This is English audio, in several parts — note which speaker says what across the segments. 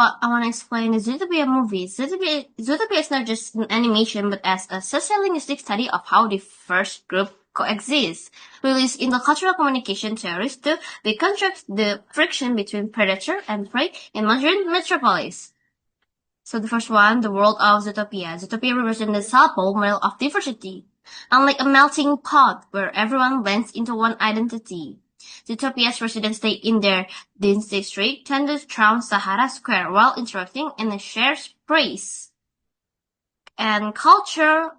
Speaker 1: I want to explain the Zootopia movie. Zootopia is not just an animation, but as a sociolinguistic study of how the first group coexists. Released in the cultural communication theories to deconstruct the friction between predator and prey in modern metropolis. So the first one, the world of Zootopia. Zootopia represents the South Pole model of diversity. Unlike a melting pot where everyone blends into one identity. Zootopia's residents stay in their dense district, tended around Sahara Square while interacting in a shared space. And culture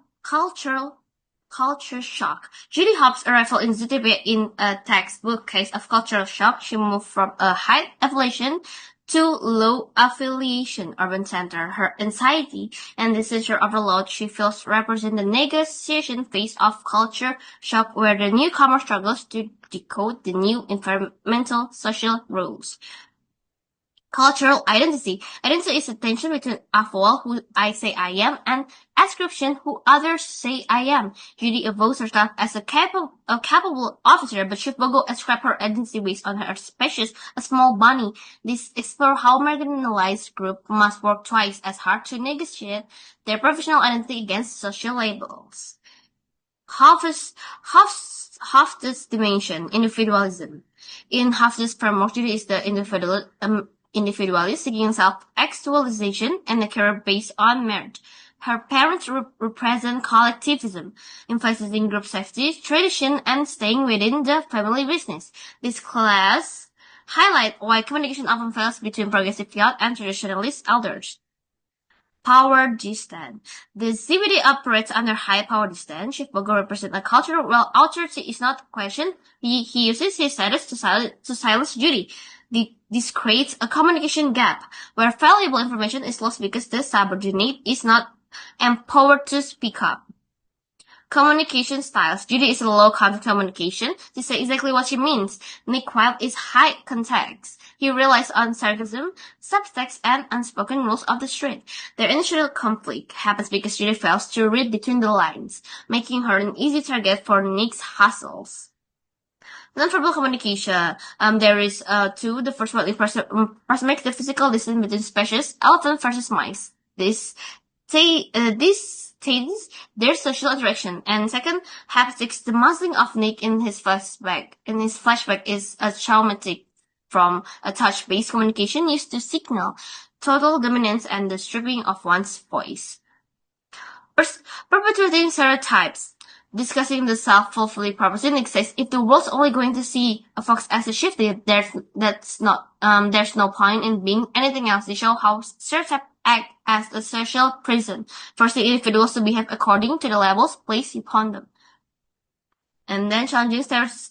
Speaker 1: shock. Judy Hopps' arrival in Zootopia in a textbook case of cultural shock. She moved from a high affiliation to low affiliation urban center. Her anxiety and decision overload she feels represent the negotiation phase of culture shock where the newcomer struggles to decode the new environmental social rules. Cultural identity. Identity is a tension between avowal, who I say I am, and ascription, who others say I am. Judy evokes herself as a capable officer, but should Bogo ascribe her identity based on her species, a small bunny. This explores how marginalized group must work twice as hard to negotiate their professional identity against social labels. Hofste's dimension, individualism. In Hofste's framework, Judy is the individualist seeking self-actualization and a career based on merit. Her parents represent collectivism, emphasizing group safety, tradition, and staying within the family business. This class highlight why communication often fails between progressive youth and traditionalist elders. Power distance. The CBD operates under high power distance. Chief Bogo represents a culture where authority is not questioned. He uses his status to silence Judy. This creates a communication gap where valuable information is lost because the subordinate is not empowered to speak up. Communication styles. Judy is a low-context communication to say exactly what she means. Nick Wilde is high context. He relies on sarcasm, subtext, and unspoken rules of the street. Their initial conflict happens because Judy fails to read between the lines, making her an easy target for Nick's hustles. Nonverbal communication. There is two. The first one is makes the physical distance between species, elephant versus mice. This states their social interaction. And second, haptics. The muzzling of Nick in his flashback. Is a traumatic from a touch-based communication used to signal total dominance and the stripping of one's voice. Perpetuating stereotypes. Discussing the self-fulfilling prophecy exists. If the world's only going to see a fox as a shifty, there's no point in being anything else. They show how stereotypes act as a social prison, forcing individuals to behave according to the labels placed upon them. And then challenging stereotypes.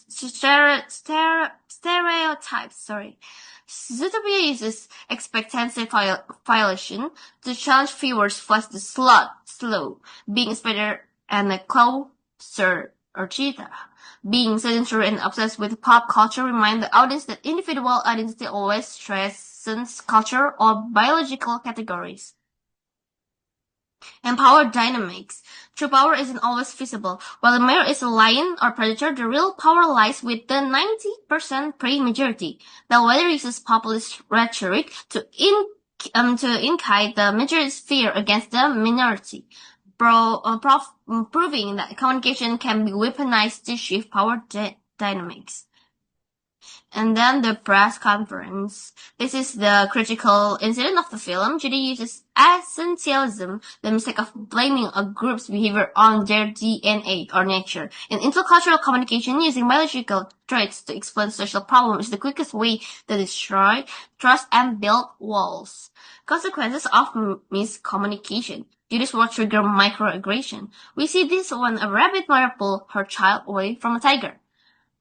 Speaker 1: Zootopia uses expectancy violation to challenge viewers, flash the slow, being a spider and a closer or cheetah. Being sedentary and obsessed with pop culture remind the audience that individual identity always transcends culture or biological categories. And power dynamics. True power isn't always visible. While the male is a lion or predator, the real power lies with the 90% prey majority. Bellwether uses populist rhetoric to incite the majority's fear against the minority. Proving that communication can be weaponized to shift power dynamics. And then the press conference. This is the critical incident of the film. Judy uses essentialism, the mistake of blaming a group's behavior on their DNA or nature. In intercultural communication, using biological traits to explain social problems is the quickest way to destroy trust and build walls. Consequences of miscommunication. Judy's words trigger microaggression. We see this when a rabbit mother pulls her child away from a tiger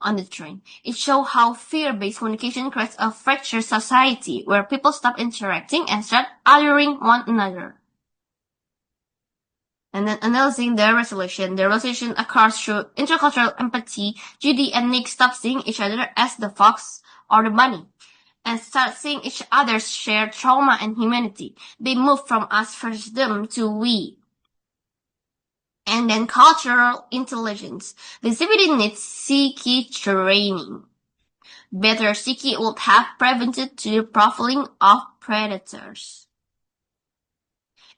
Speaker 1: on the train. It shows how fear-based communication creates a fractured society where people stop interacting and start othering one another. And then analyzing their resolution. The resolution occurs through intercultural empathy. Judy and Nick stop seeing each other as the fox or the bunny and start seeing each other's shared trauma and humanity. They move from us versus them to we. And then cultural intelligence. The CBD needs psyche training. Better psyche would have prevented the profiling of predators.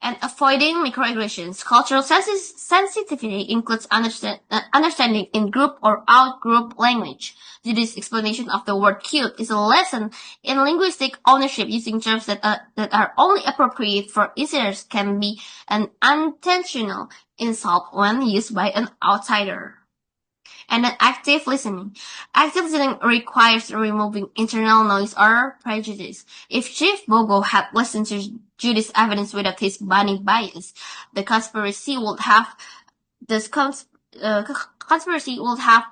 Speaker 1: And avoiding microaggressions. Cultural sensitivity includes understanding in-group or out-group language. Judy's explanation of the word cute is a lesson in linguistic ownership. Using terms that are only appropriate for insiders can be an unintentional insult when used by an outsider. And then active listening. Active listening requires removing internal noise or prejudice. If Chief Bogo had listened to Judy's evidence without his bunny bias, the conspiracy would have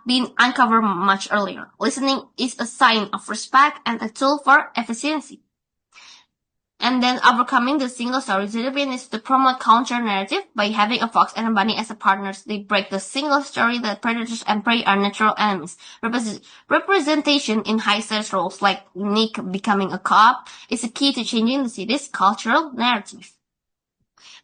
Speaker 1: been uncovered much earlier. Listening is a sign of respect and a tool for efficiency. And then overcoming the single story. Zootopia needs to promote counter-narrative by having a fox and a bunny as a partners. They break the single story that predators and prey are natural enemies. Representation in high-stakes roles like Nick becoming a cop is a key to changing the city's cultural narrative.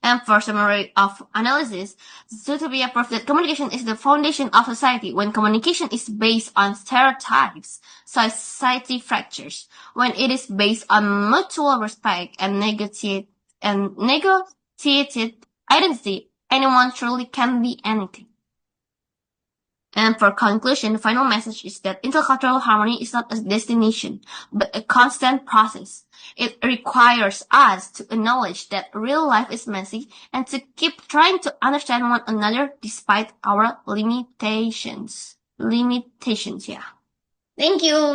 Speaker 1: And for summary of analysis, Zootopia proves that communication is the foundation of society. When communication is based on stereotypes, society fractures. When it is based on mutual respect and negotiated identity, anyone truly can be anything. And for conclusion, the final message is that intercultural harmony is not a destination, but a constant process. It requires us to acknowledge that real life is messy and to keep trying to understand one another despite our limitations. Yeah. Thank you.